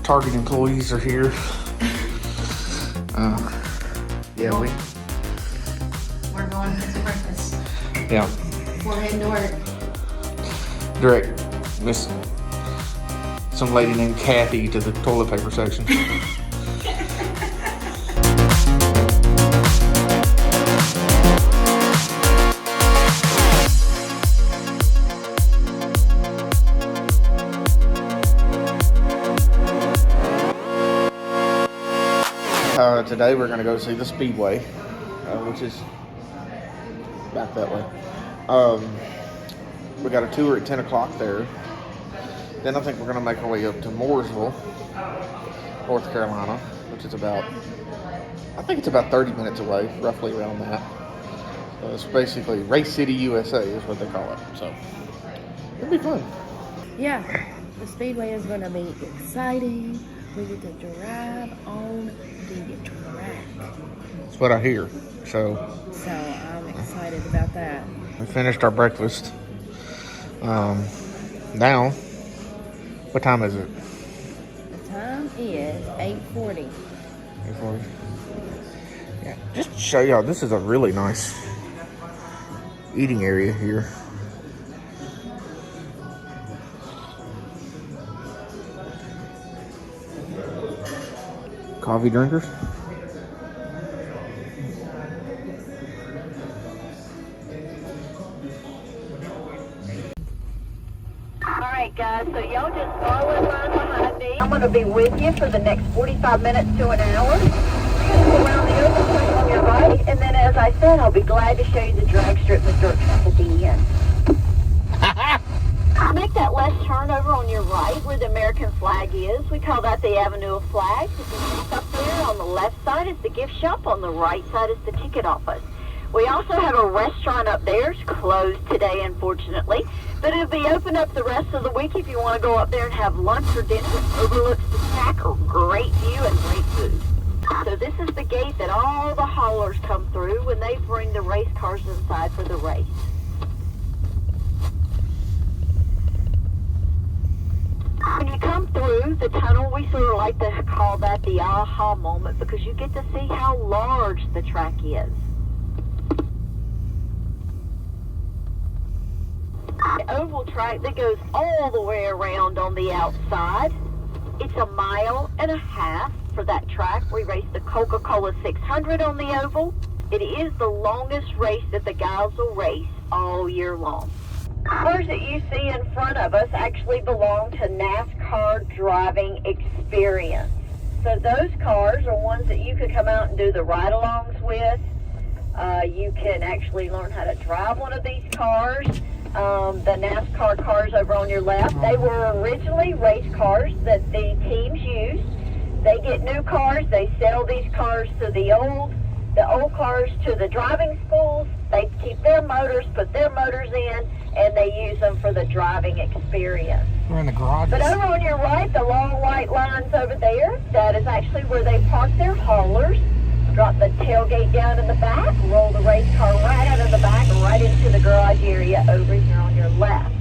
Target employees are here. Yeah, we're going to breakfast. Yeah. We're heading to work. Direct Miss some lady named Kathy to the toilet paper section. Today we're going to go see the Speedway, which is back that way. We got a tour at 10 o'clock there. Then I think we're going to make our way up to Mooresville, North Carolina, which is about, I think it's about 30 minutes away, roughly around that. It's basically Race City, USA is what they call it. So it'll be fun. Yeah, the Speedway is going to be exciting. We get to drive on the track. That's what I hear. So I'm excited about that. we finished our breakfast. Now, what time is it? The time is 8:40. 8:40. Yeah, just to show y'all, this is a really nice eating area here. Coffee drinkers. Alright guys, so y'all just follow in line behind me. I'm going to be with you for the next 45 minutes to an hour. You're going to go around the open point on your right, and then as I said, I'll be glad to show you the drag strip and dirt track at the end. Make that left turn over on your right where the American flag is. We call that the Avenue of Flags. If you look up there on the left side is the gift shop, on the right side is the ticket office. We also have a restaurant up there. It's closed today, unfortunately, but it'll be open up the rest of the week if you want to go up there and have lunch or dinner. It overlooks the track, a great view and great food. So this is the gate that all the haulers come through when they bring the race cars inside for the race. When you come through the tunnel, we sort of like to call that the aha moment because you get to see how large the track is. The oval track that goes all the way around on the outside. It's 1.5 miles for that track. We race the Coca-Cola 600 on the oval. It is the longest race that the guys will race all year long. Cars that you see in front of us actually belong to NASCAR Driving Experience. So those cars are ones that you could come out and do the ride-alongs with. You can actually learn how to drive one of these cars. The NASCAR cars over on your left, they were originally race cars that the teams used. They get new cars, they sell these cars to the old cars to the driving schools. They keep their motors, put their motors in, and they use them for the driving experience. We're in the garage. But over on your right, the long white lines over there, that is actually where they park their haulers. Drop the tailgate down in the back, roll the race car right out of the back, right into the garage area over here on your left.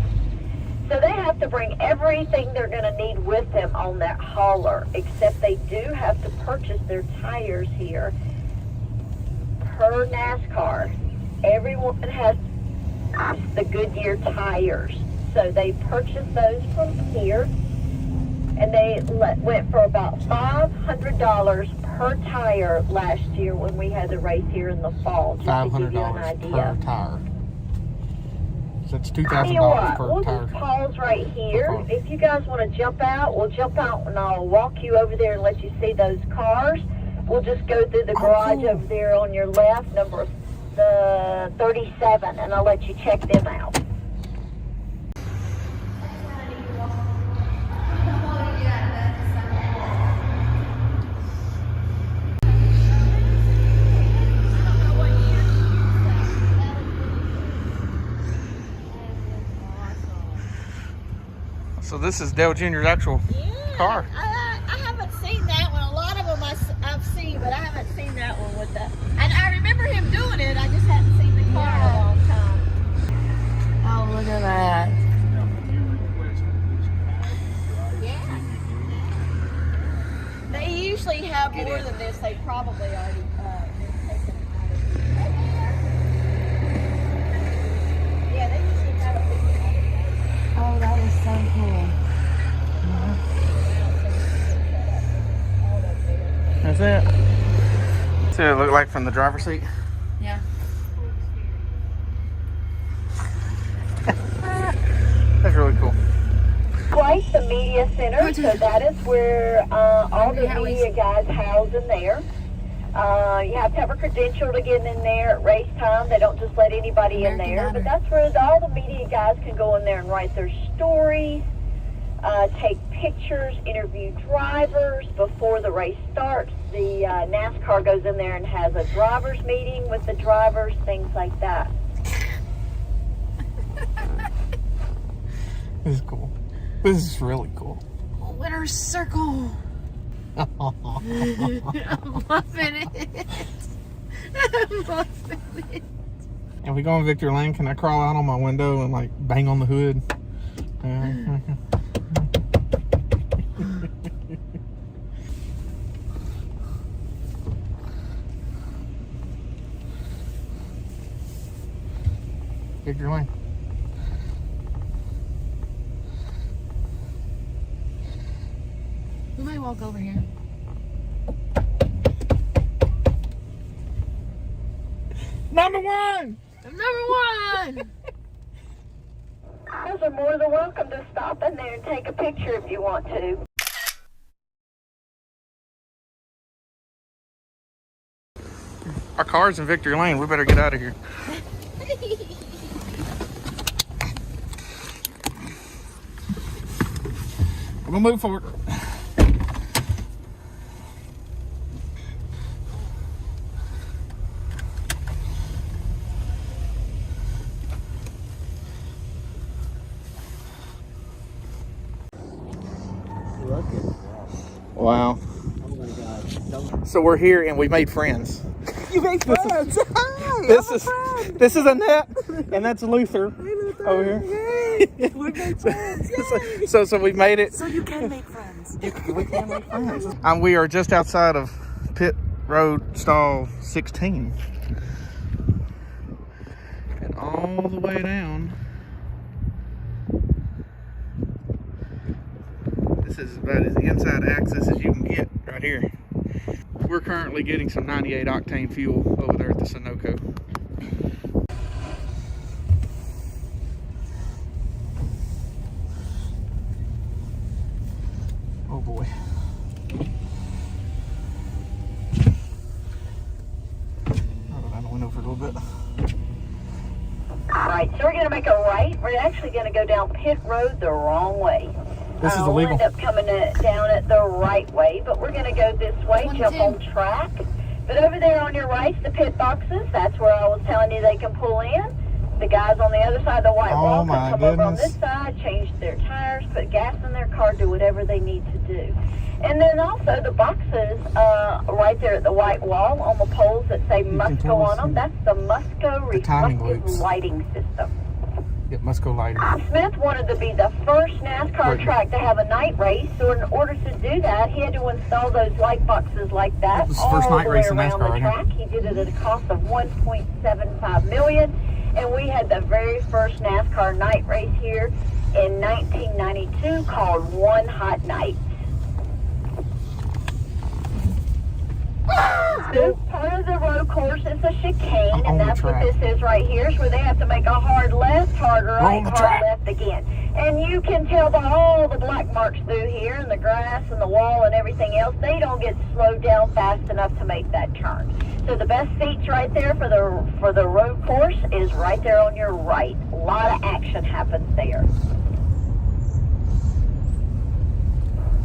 So they have to bring everything they're going to need with them on that hauler, except they do have to purchase their tires here. Per NASCAR, everyone has the Goodyear tires. So they purchased those from here, and they went for about $500 per tire last year when we had the race here in the fall. Just to give you an idea. $500 per tire. So it's $2,000 per we'll tire. just pause right here. If you guys want to jump out, we'll jump out and I'll walk you over there and let you see those cars. We'll just go through the garage over there on your left, number 37, and I'll let you check them out. So this is Dale Jr.'s actual car. I haven't seen that one. A lot of them I've seen, but I haven't seen that one with that. And I remember him doing it. I just hadn't seen the car in a long time. Oh, look at that. Yeah. They usually have more than this. They probably already been taken out of it. Yeah, they usually have a big one. Oh, that is so cool. That's it. See what it look like from the driver's seat? Yeah. That's really cool. Quite the media center, so that is where all the media guys house in there. You have to have a credential to get in there at race time. They don't just let anybody in there, but that's where all the media guys can go in there and write their stories, take pictures, interview drivers before the race starts. The NASCAR goes in there and has a driver's meeting with the drivers, things like that. This is cool. This is really cool. Winner's circle. I'm loving it. I'm loving it. If we go in Victory Lane, can I crawl out on my window and like bang on the hood? Victory Lane. We might walk over here. Number one! Number one! Guys are more than welcome to stop in there and take a picture if you want to. Our car's in Victory Lane. We better get out of here. We're gonna move forward. Wow. So we're here and we made friends. You made friends. This is Annette and that's Luther over here. Yay. We made friends. Yay. So we made it. So you can make friends. We can make friends. We are just outside of Pit Road Stall 16. And all the way down. This is about as inside access as you can get right here. We're currently getting some 98 octane fuel over there at the Sunoco. Oh boy. I'll go down the window for a little bit. Alright, so we're going to make a right. We're actually going to go down Pit Road the wrong way. This is illegal. We'll end up coming down it the right way, but we're going to go this way, jump on track. But over there on your right, the pit boxes, that's where I was telling you they can pull in. The guys on the other side of the white wall can come over on this side, change their tires, put gas in their car, do whatever they need to do. And then also the boxes right there at the white wall on the poles that say Musco on them, that's the Musco reflective lighting system. Yep, Musco lighting. Smith wanted to be the first NASCAR track to have a night race, so in order to do that, he had to install those light boxes like that all the way around the track. He did it at a cost of $1.75 million, and we had the very first NASCAR night race here in 1992 called One Hot Night. This part of the road course is a chicane, and that's what this is right here, is where they have to make a hard left, hard right, hard left again. And you can tell by all the black marks through here, and the grass and the wall and everything else, they don't get slowed down fast enough to make that turn. So the best seats right there for the road course is right there on your right. A lot of action happens there.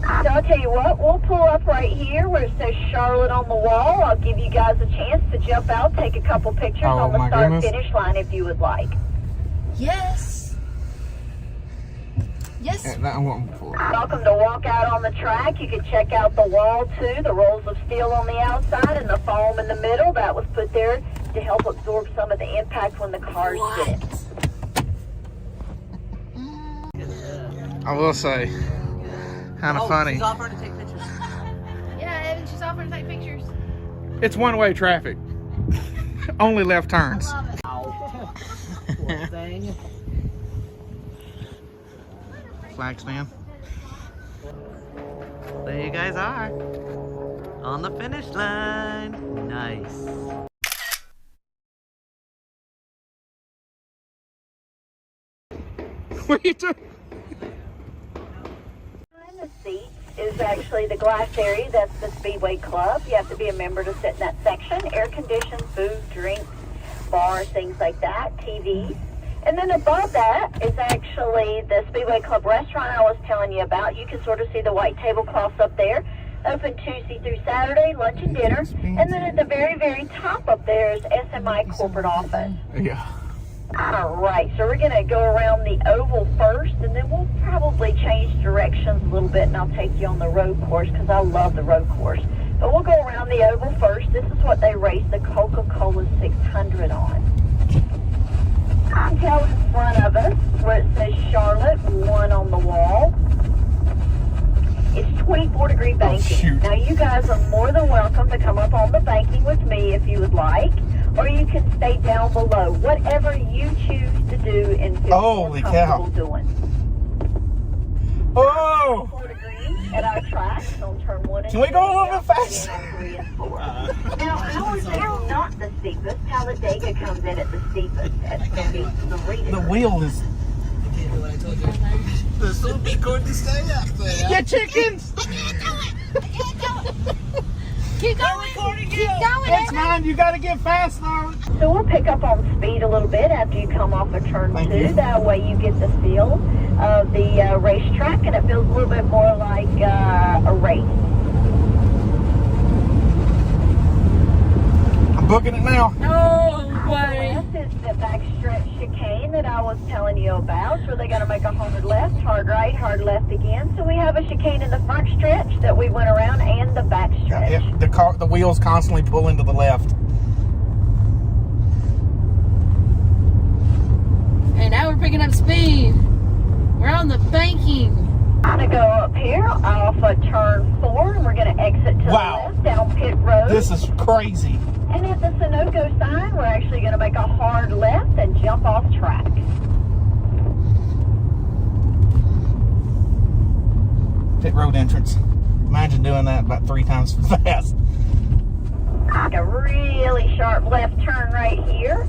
So I'll tell you what, we'll pull up right here where it says Charlotte on the wall. I'll give you guys a chance to jump out, take a couple pictures on the start-finish line if you would like. Yes. Yes, that one before. Welcome to walk out on the track. You can check out the wall too, the rolls of steel on the outside and the foam in the middle. That was put there to help absorb some of the impact when the cars hit it. I will say, kind of funny. She's offering to take pictures. Yeah, Evan, she's offering to take pictures. It's one-way traffic. Only left turns. Poor thing. Flag stand. There you guys are. On the finish line. Nice. What are you doing? Behind the seat is actually the glass area. That's the Speedway Club. You have to be a member to sit in that section. Air conditioned, food, drinks, bars, things like that, TV. And then above that is actually the Speedway Club restaurant I was telling you about. You can sort of see the white tablecloths up there. Open Tuesday through Saturday, lunch and dinner. And then at the very, very top up there is SMI corporate office. Yeah. All right, so we're going to go around the oval first, and then we'll probably change directions a little bit, and I'll take you on the road course because I love the road course. But we'll go around the oval first. This is what they race the Coca-Cola 600 on. Tell in front of us where it says Charlotte 1 on the wall. It's 24-degree banking. Now you guys are more than welcome to come up on the banking with me if you would like, or you can stay down below. Whatever you choose to do and feel more comfortable doing. Oh! 24 degrees at our tracks on turn 1 and 2. Can we go a little bit faster? On 3 and 4. Now ours is not the steepest. Talladega comes in at the steepest at 33 degrees. The wheel is... This will be good to stay up there. Yeah, chickens! I can't do it. I can't do it. Keep going. Keep going. It's mine. You gotta get fast though. So we'll pick up on speed a little bit after you come off of turn 2. That way you get the feel of the racetrack, and it feels a little bit more like a race. I'm booking it now. No way. This is the backstretch chicane that I was telling you about. So they're going to make a hard left, hard right, hard left again. So we have a chicane in the front stretch that we went around and the back stretch. Yeah, the wheels constantly pulling to the left. And now we're picking up speed. We're on the banking. I'm going to go up here off of turn 4, and we're going to exit to the left down pit road. This is crazy. And at the Sunoco sign, we're actually going to make a hard left and jump off track. Pit road entrance. Imagine doing that about 3 times fast. A really sharp left turn right here.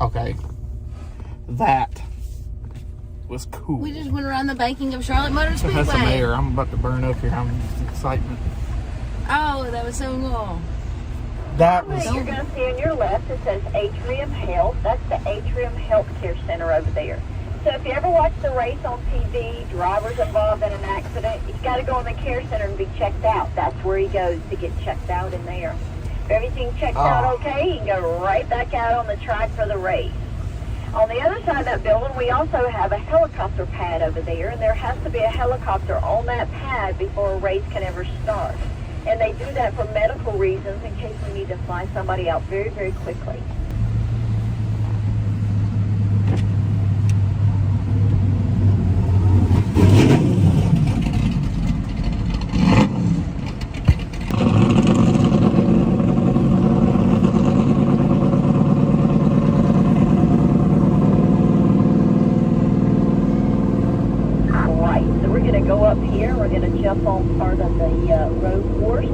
Okay. That was cool. We just went around the banking of Charlotte Motor Speedway. That's some air. I'm about to burn up here. I'm excitement. Oh, that was so cool. That was. You're going to see on your left, it says Atrium Health. That's the Atrium Healthcare Center over there. So if you ever watch the race on TV, drivers involved in an accident, you've got to go in the care center and be checked out. That's where he goes to get checked out in there. If everything checks out okay, you can go right back out on the track for the race. On the other side of that building, we also have a helicopter pad over there, and there has to be a helicopter on that pad before a race can ever start. And they do that for medical reasons in case we need to fly somebody out very, very quickly. Jump on part of the road course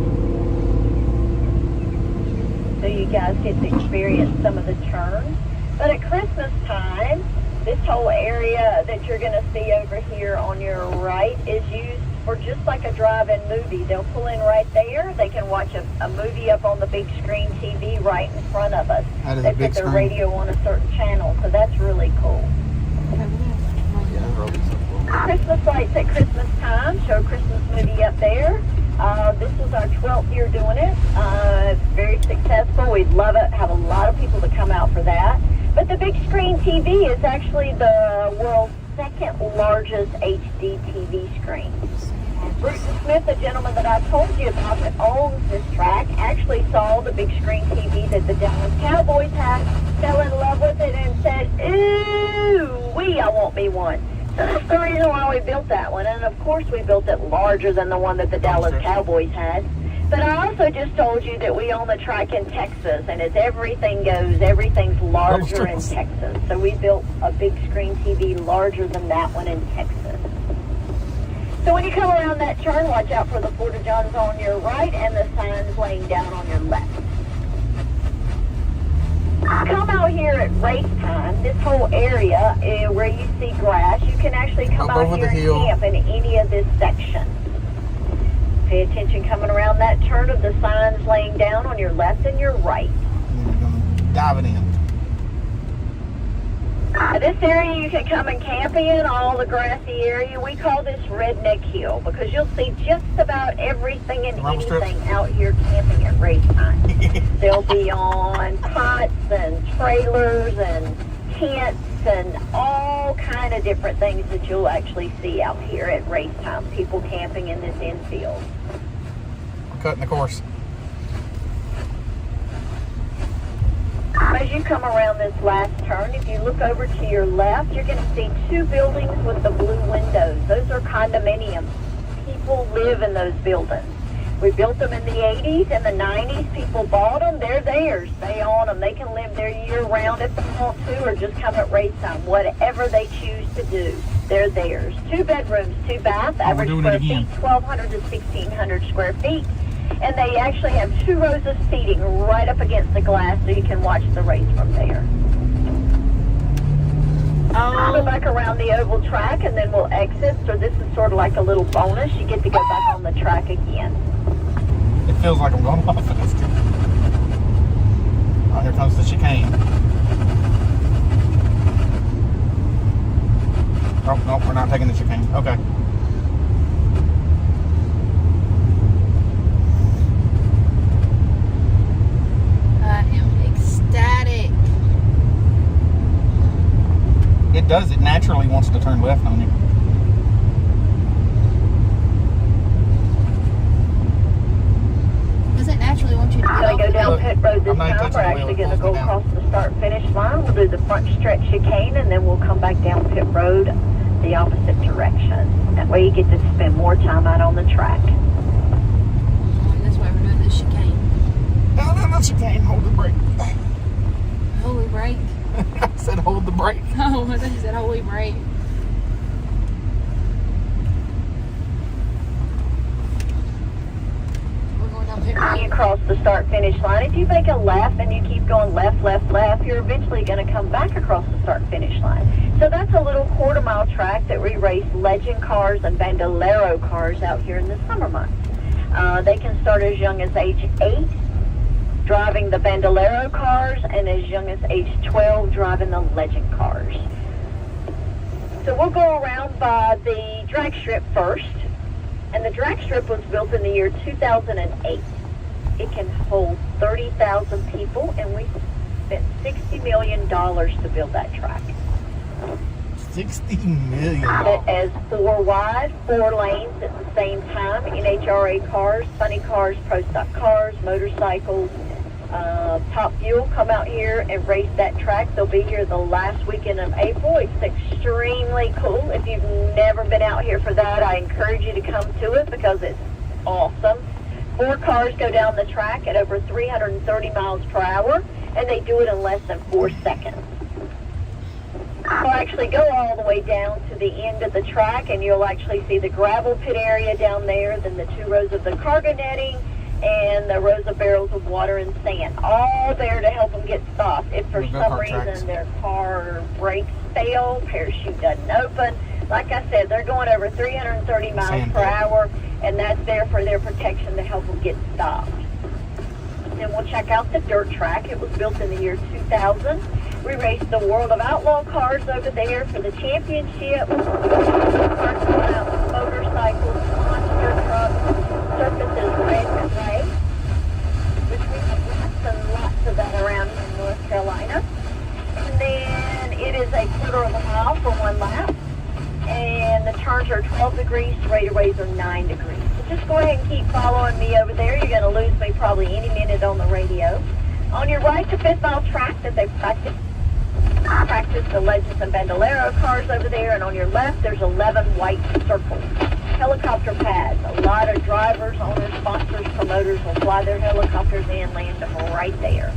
so you guys get to experience some of the turns. But at Christmas time, this whole area that you're going to see over here on your right is used for just like a drive-in movie. They'll pull in right there. They can watch a movie up on the big screen TV right in front of us. They put their radio on a certain channel, so that's really cool. Christmas lights at Christmas time, show a Christmas movie up there. This is our 12th year doing it. It's very successful. We love it. Have a lot of people that come out for that. But the big screen TV is actually the world's second largest HD TV screen. Bruce Smith, the gentleman that I told you about that owns this track, actually saw the big screen TV that the Dallas Cowboys had, fell in love with it, and said, ooh, I want me one. So that's the reason why we built that one. And of course we built it larger than the one that the Dallas Cowboys had. But I also just told you that we own the track in Texas, and as everything goes, everything's larger in Texas. So we built a big screen TV larger than that one in Texas. So when you come around that turn, watch out for the Porta-Johns on your right and the signs laying down on your left. Come out here at race time, this whole area where you see grass, you can actually come out here and camp in any of this section. Pay attention coming around that turn of the signs laying down on your left and your right. We're going to dive it in. This area you can come and camp in, all the grassy area. We call this Redneck Hill because you'll see just about everything and anything out here camping at race time. They'll be on cots and trailers and tents and all kind of different things that you'll actually see out here at race time. People camping in this infield. We're cutting the course. As you come around this last turn, if you look over to your left, you're going to see two buildings with the blue windows. Those are condominiums. People live in those buildings. We built them in the 80s and the 90s. People bought them. They're theirs. They own them. They can live there year-round if they want to, or just come at race time. Whatever they choose to do, they're theirs. 2 bedrooms, 2 baths, average square feet, 1,200 to 1,600 square feet. And they actually have 2 rows of seating right up against the glass so you can watch the race from there. We'll go back around the oval track and then we'll exit. So this is sort of like a little bonus. You get to go back on the track again. It feels like I'm going off fast. Oh, here comes the chicane. Oh, no, we're not taking the chicane. Okay. It does. It naturally wants to turn left on you. Does it naturally want you to We're going to go down pit road this time. We're actually going to go across the start-finish line. We'll do the front stretch chicane, and then we'll come back down pit road the opposite direction. That way you get to spend more time out on the track. That's why we're doing this chicane. No, not chicane. Hold the brake. Holy brake. I said hold the brake. Oh, I thought you said holy brake. We're going down pit road. You cross the start-finish line. If you make a left and you keep going left, left, left, you're eventually going to come back across the start-finish line. So that's a little quarter-mile track that we race legend cars and bandolero cars out here in the summer months. They can start as young as age 8. Driving the bandolero cars, and as young as age 12 driving the legend cars. So we'll go around by the drag strip first, and the drag strip was built in the year 2008. It can hold 30,000 people, and we spent $60 million to build that track. $60 million. It has 4 wide, 4 lanes at the same time. NHRA cars, funny cars, pro stock cars, motorcycles, Top Fuel come out here and race that track. They'll be here the last weekend of April. It's extremely cool. If you've never been out here for that, I encourage you to come to it because it's awesome. 4 cars go down the track at over 330 miles per hour, and they do it in less than 4 seconds. We'll actually go all the way down to the end of the track, and you'll actually see the gravel pit area down there, then the 2 rows of the cargo netting, and the rows of barrels of water and sand, all there to help them get stopped. If for some reason their car brakes fail, parachute doesn't open, like I said, they're going over 330 miles per hour, and that's there for their protection to help them get stopped. Then we'll check out the dirt track. It was built in the year 2000. We raced the World of Outlaw cars over there for the championship. Motorcycles, monster trucks, surface of a mile for 1 lap. And the turns are 12 degrees, straightaways are 9 degrees. So just go ahead and keep following me over there. You're going to lose me probably any minute on the radio. On your right, the 5th mile track that they practice the Legends and Bandolero cars over there. And on your left, there's 11 white circles. Helicopter pads. A lot of drivers, owners, sponsors, promoters will fly their helicopters in, land them right there.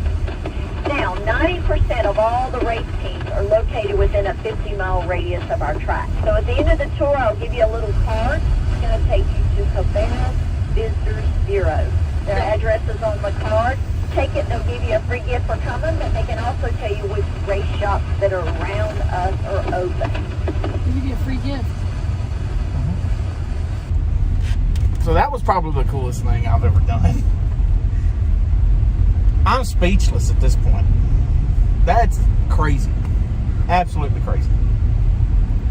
Now, 90% of all the race teams are located within a 50-mile radius of our track. So at the end of the tour, I'll give you a little card. It's going to take you to Cabana Visitors Bureau. Their address is on the card. Take it, they'll give you a free gift for coming, but they can also tell you which race shops that are around us are open. They'll give you a free gift. So that was probably the coolest thing I've ever done. I'm speechless at this point. That's crazy. Absolutely crazy.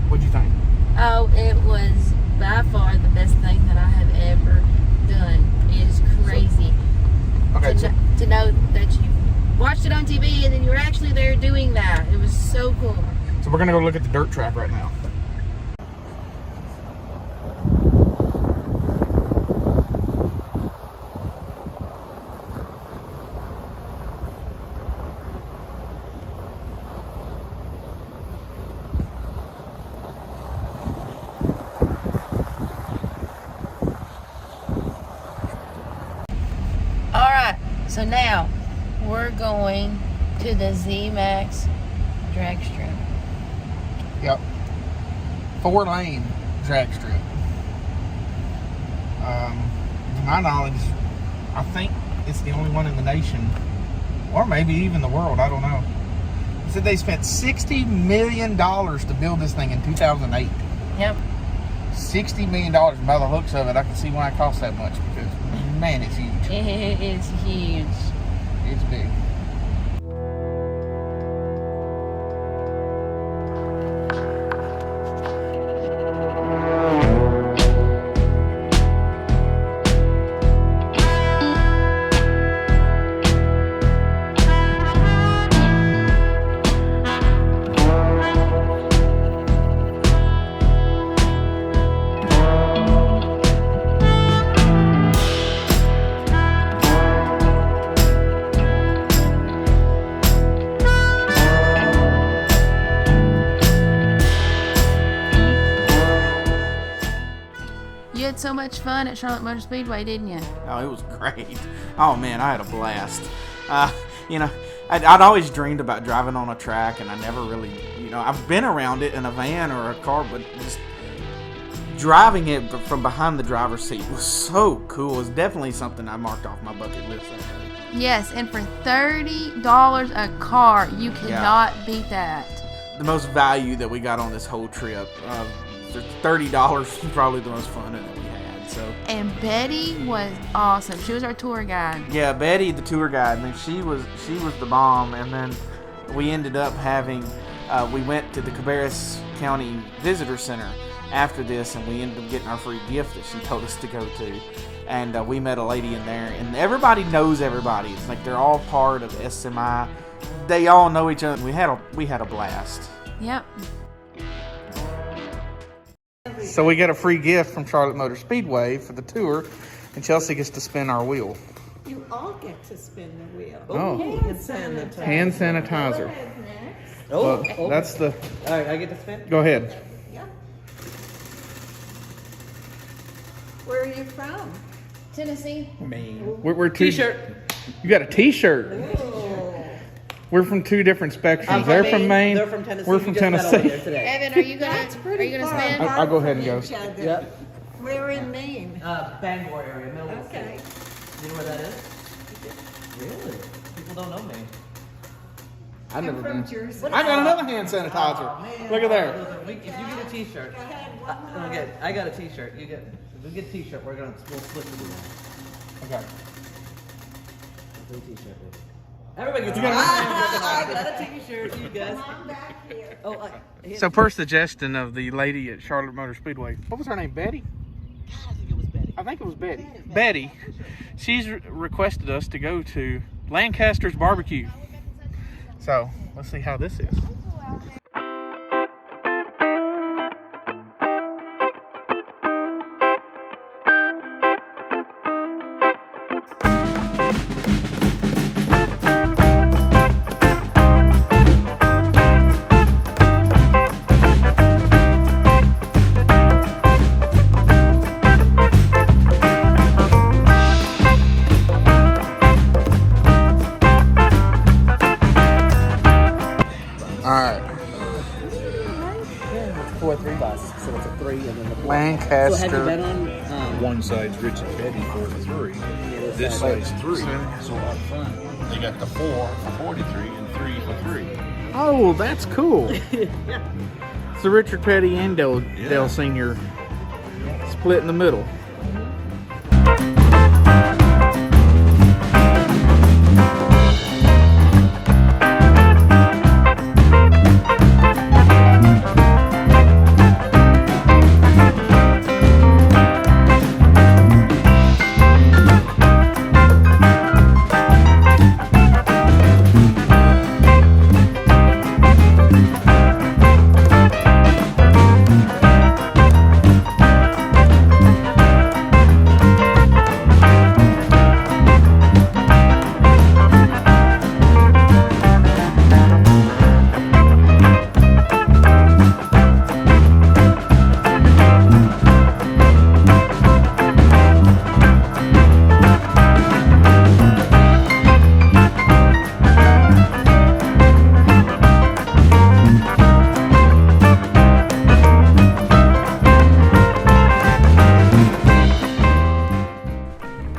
What'd you think? Oh, it was by far the best thing that I have ever done. It is crazy. Okay, To know that you watched it on TV and then you were actually there doing that. It was so cool. so we're gonna go look at the dirt track right now. Alright, so now we're going to the Z-Max drag strip. Yep. 4-lane drag strip. To my knowledge, I think it's the only one in the nation, or maybe even the world, I don't know. They said they spent $60 million to build this thing in 2008. Yep. $60 million, and by the looks of it, I can see why it costs that much, because, man, it's huge. It is huge. It's big. You had so much fun at Charlotte Motor Speedway, didn't you? Oh, it was great. Oh, man, I had a blast. You know, I'd always dreamed about driving on a track, and I never really, you know, I've been around it in a van or a car, but just driving it from behind the driver's seat was so cool. It's definitely something I marked off my bucket list that day. Yes, and for $30 a car, you cannot beat that. The most value that we got on this whole trip, $30 was probably the most fun that we had. So. And Betty was awesome. She was our tour guide. Yeah, Betty, the tour guide, and then she was the bomb. And then we ended up having, we went to the Cabarrus County Visitor Center after this, and we ended up getting our free gift that she told us to go to. And we met a lady in there, and everybody knows everybody. It's like they're all part of SMI. They all know each other. We had a blast. Yep. So we got a free gift from Charlotte Motor Speedway for the tour, and Chelsea gets to spin our wheel. You all get to spin the wheel. Oh. Hand sanitizer. Hand sanitizer. Oh, Well, that's the... All right, I get to spin? Go ahead. Yeah. Where are you from? Tennessee. Maine. We're two... T-shirt. You got a T-shirt. We're from two different spectrums. They're from Maine. They're from Tennessee. We're We from just met over Tennessee. there today. Evan, are you gonna spin? I'll go ahead and go. Yep. We're in Maine. Bangor area, middle of the Okay. state. You know where that is? Really? People don't know Maine. I've never from been. Jersey. I got another hand sanitizer. Oh, man. Look at there. Listen, if you get a T-shirt, I got a T-shirt. If we get a T-shirt, we'll split the deal. Okay. We'll do a T-shirt. Everybody gets You got I got a T-shirt. You guys. Oh, So per suggestion of the lady at Charlotte Motor Speedway, what was her name? Betty? I think it was Betty. I think it was Betty. Betty. She's requested us to go to Lancaster's Barbecue. So let's see how this is. 4-3 bus, so it's a 3 and then the 4. Lancaster. So have you been on? One side's Richard Petty for the 3. This side's 3. So up front, they got the 4 for 43 and 3 for 3. Oh, that's cool. It's the Richard Petty and Dale Sr. split in the middle.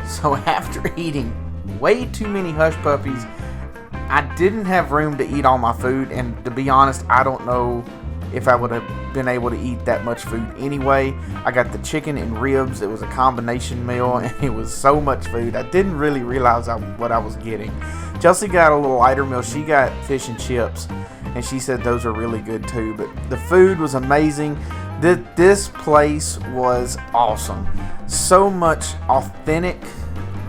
So after eating way too many Hush Puppies, I didn't have room to eat all my food, and to be honest, I don't know if I would have been able to eat that much food anyway. I got the chicken and ribs. It was a combination meal, and it was so much food. I didn't really realize what I was getting. Chelsea got a little lighter meal. She got fish and chips, and she said those are really good too. But the food was amazing. This place was awesome. So much authentic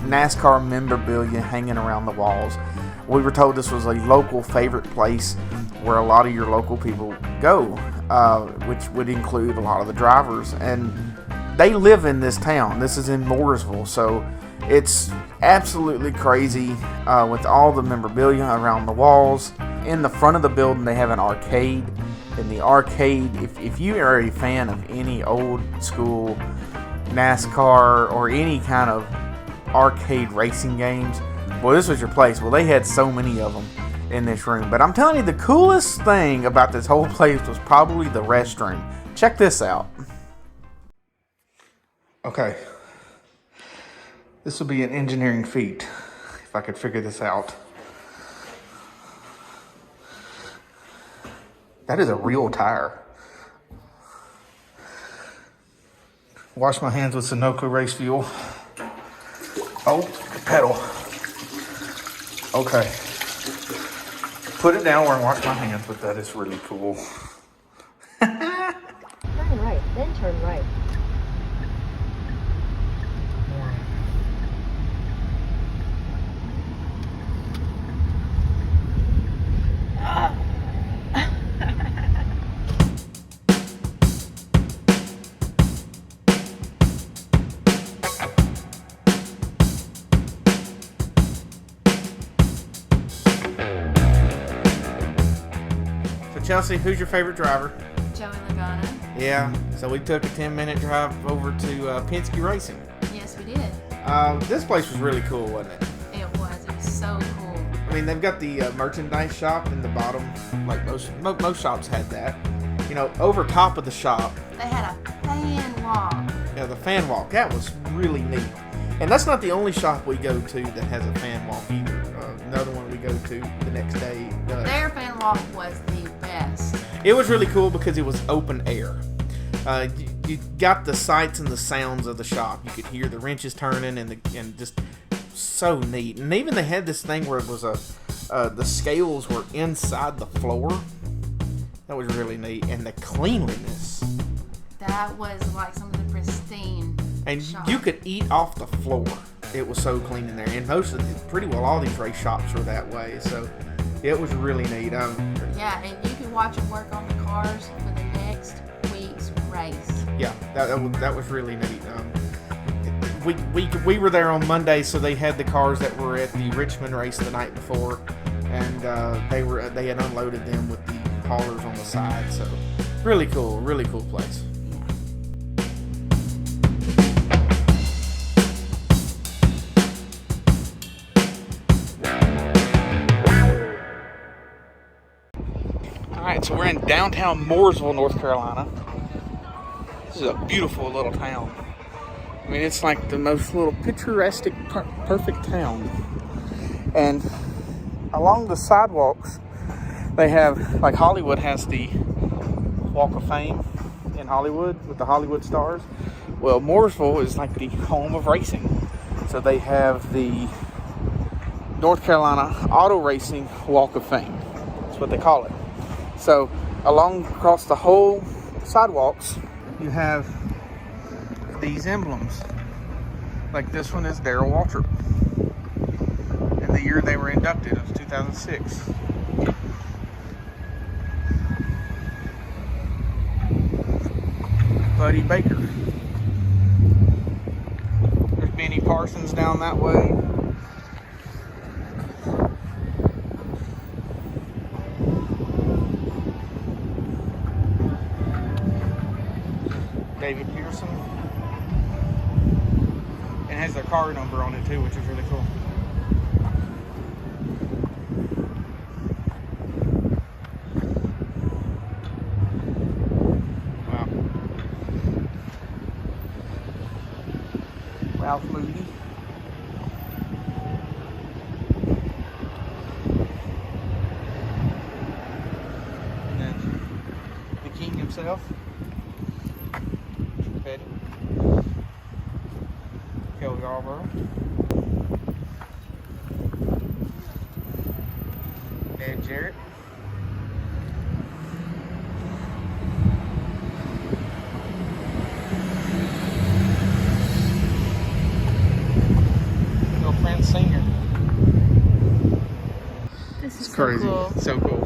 NASCAR memorabilia hanging around the walls. We were told this was a local favorite place where a lot of your local people go, which would include a lot of the drivers. And they live in this town. This is in Mooresville, so it's absolutely crazy with all the memorabilia around the walls. In the front of the building, they have an arcade. In the arcade, if you are a fan of any old school NASCAR or any kind of arcade racing games, well, this was your place. Well, they had so many of them in this room. But I'm telling you, the coolest thing about this whole place was probably the restroom. Check this out. Okay. This would be an engineering feat if I could figure this out. That is a real tire. Wash my hands with Sunoco race fuel. Oh, pedal. Okay. Put it down where I wash my hands, but that is really cool. Turn right, then turn right. Chelsea, who's your favorite driver? Joey Logano. Yeah, so we took a 10-minute drive over to Penske Racing. Yes, we did. This place was really cool, wasn't it? It was so cool. I mean, they've got the merchandise shop in the bottom, like most shops had that. You know, over top of the shop, They had a fan walk. yeah, the fan walk. That was really neat. And that's not the only shop we go to that has a fan walk either. Another one we go to the next day does. Their fan walk was the best. It was really cool because it was open air. You got the sights and the sounds of the shop. You could hear the wrenches turning and just so neat. And even they had this thing where it was the scales were inside the floor. That was really neat. And the cleanliness. That was like some of the pristine And shops. you could eat off the floor. It was so clean in there. And pretty well all these race shops were that way. So it was really neat. Yeah, and you could watch them work on the cars for the next week's race. Yeah, that was really neat. We were there on Monday, so they had the cars that were at the Richmond race the night before, and they had unloaded them with the haulers on the side. So really cool place. All right, so we're in downtown Mooresville, North Carolina. This is a beautiful little town. I mean, it's like the most little picturesque, perfect town. And along the sidewalks, they have, like Hollywood has the Walk of Fame in Hollywood with the Hollywood stars. Well, Mooresville is like the home of racing. So they have the North Carolina Auto Racing Walk of Fame. That's what they call it. So across the whole sidewalks, you have these emblems. Like this one is Darrell Waltrip. And the year they were inducted, it was 2006. Buddy Baker. There's Benny Parsons down that way. David Pearson. And it has their car number on it too, which is really cool. Wow. Ralph Moody. And then the king himself. Kelly Yarborough, Ed Jarrett, Bill Prince Singer. This is Crazy, so cool. so cool.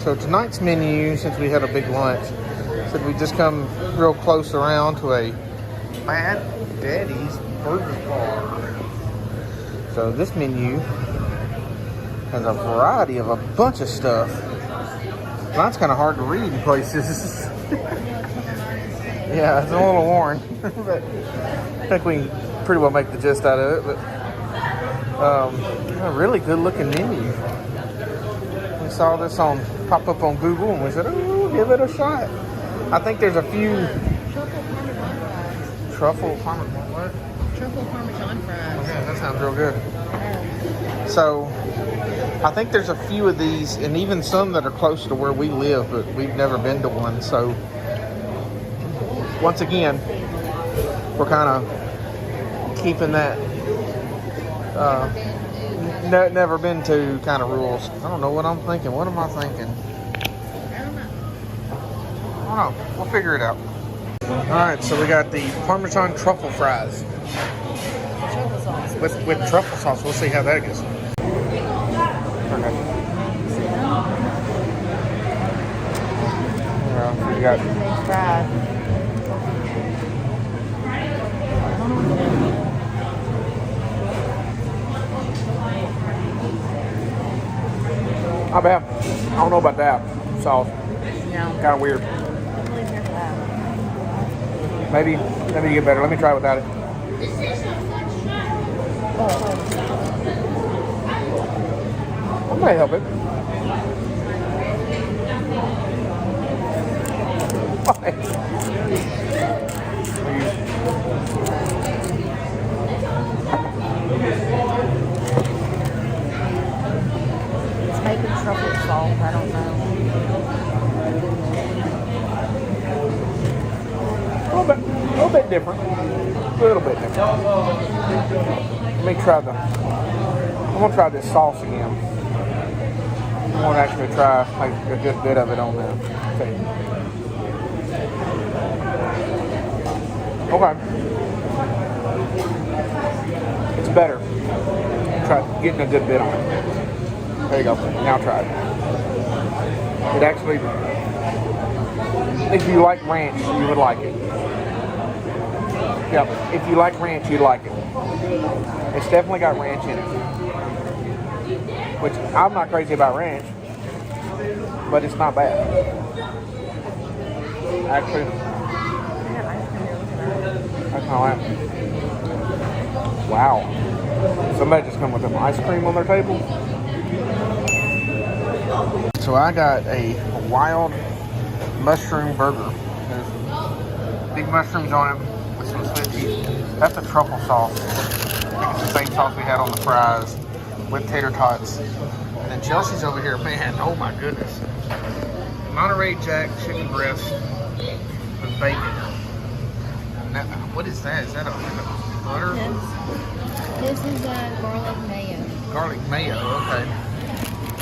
So tonight's menu, since we had a big lunch, said we just come real close around to a Mad Daddy's Burger Bar. So this menu has a variety of a bunch of stuff. Mine's kind of hard to read in places. Yeah, it's a little worn, but I think we can pretty well make the gist out of it. But a really good looking menu. We saw this pop up on Google and we said, oh, give it a shot. I think there's a few truffle parmesan. What? Truffle Parmesan fries. Okay, that sounds real good. So I think there's a few of these, and even some that are close to where we live, but we've never been to one. So once again, we're kind of keeping that never been to kind of rules. I don't know what I'm thinking. What am I thinking? I don't know. We'll figure it out. All right, so we got the Parmesan truffle fries. Truffle sauce. With truffle sauce. We'll see how that goes. Okay. We got Fried. not bad. I don't know about that sauce. Yeah. Kind of weird. Definitely here for that. Maybe you get better. Let me try it without it. I might help it. It's maybe truffle salt. I don't know. A little bit different. A little bit different. Let me try I'm gonna try this sauce again. I want to actually try like a good bit of it on there. Okay. It's better. Try getting a good bit on it. There you go. Now try it. It actually, if you like ranch, you would like it. Yeah, if you like ranch, you'd like it. It's definitely got ranch in it. Which, I'm not crazy about ranch, but it's not bad. Actually, that's not bad. Wow. Somebody just come with some ice cream on their table. So I got a wild mushroom burger. There's big mushrooms on it with some sweet cheese. That's a truffle sauce. I think it's the same sauce we had on the fries with tater tots. And then Chelsea's over here, man, oh my goodness. Monterey Jack chicken breast with bacon. Now, what is that? Is that a butter? This is garlic mayo. Garlic mayo, okay.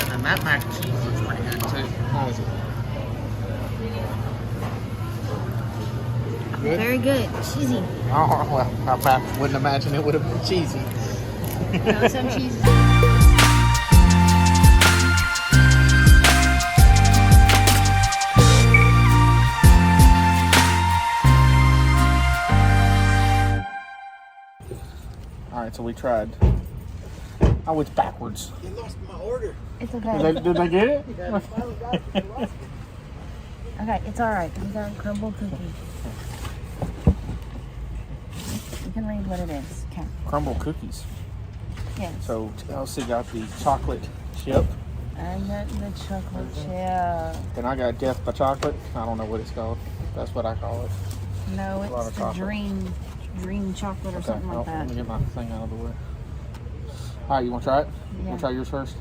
And then that mac and cheese looks pretty good too. How is it? Good? Very good. Cheesy. Oh, well, I wouldn't imagine it would have been cheesy. No, some cheese. Alright, so we tried. Oh, it's backwards. You lost my order. It's okay. Did they get it? Okay, it's alright. We got crumble cookies. You can read what it is. Okay. Crumble cookies. Yes. So Elsie got the chocolate chip. I got the chocolate chip. Then I got Death by Chocolate. I don't know what it's called. That's what I call it. No, A lot it's of the chocolate. dream chocolate or something like that. Let me get my thing out of the way. Alright, you want to try it? You Yeah. want to try yours first?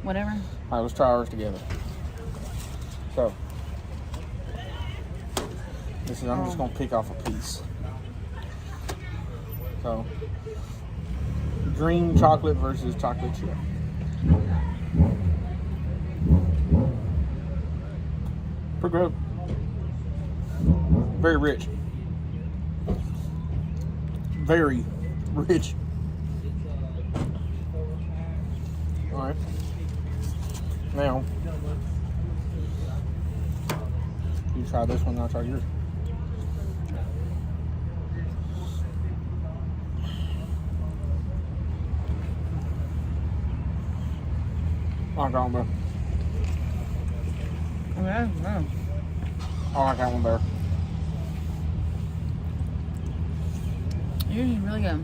Whatever. Alright, let's try ours together. So, I'm just going to pick off a piece. So, green chocolate versus chocolate chip. Pretty good. Very rich. Very rich. Alright. Now, you try this one, I'll try yours. I like that one better. Okay, no. I like that one better. Yours is really good.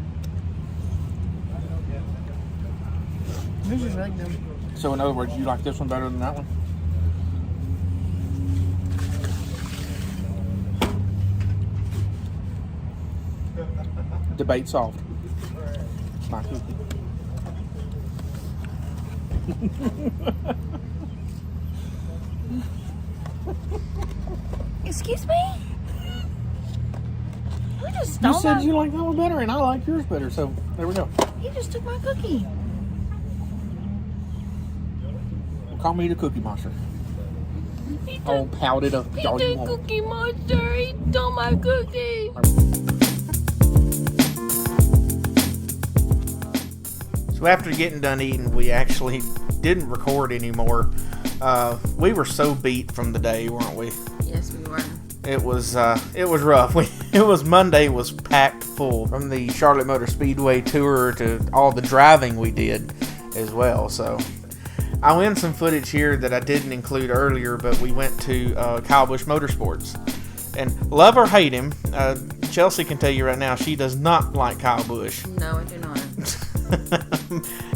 Yours is really good. So in other words, you like this one better than that one? Debate solved. My cookie. Excuse me? You said you like that one better, and I like yours better. So there we go. He just took my cookie. Call me the Cookie Monster. All pouted up. He did Cookie Monster. He stole my cookie. So after getting done eating, we actually didn't record anymore. We were so beat from the day, weren't we? Yes, we were. It was rough. Monday was packed full, from the Charlotte Motor Speedway tour to all the driving we did as well. So I'll end some footage here that I didn't include earlier, but we went to Kyle Busch Motorsports. And love or hate him, Chelsea can tell you right now she does not like Kyle Busch. No, I do not.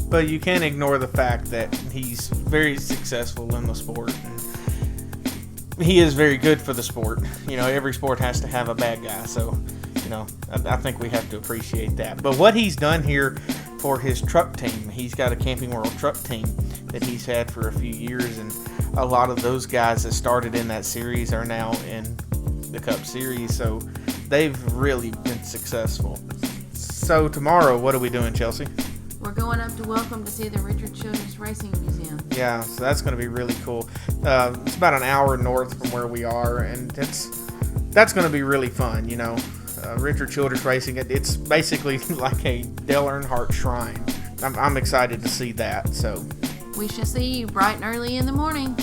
But you can't ignore the fact that he's very successful in the sport. And he is very good for the sport. You know, every sport has to have a bad guy. So, you know, I think we have to appreciate that. But what he's done here for his truck team, he's got a Camping World truck team that he's had for a few years. And a lot of those guys that started in that series are now in the Cup Series. So they've really been successful. So tomorrow, what are we doing, Chelsea? We're going up to Welcome to see the Richard Childress Racing Museum. Yeah, so that's going to be really cool. It's about an hour north from where we are, and that's going to be really fun, you know. Richard Childress Racing, it's basically like a Dale Earnhardt shrine. I'm excited to see that. So we shall see you bright and early in the morning.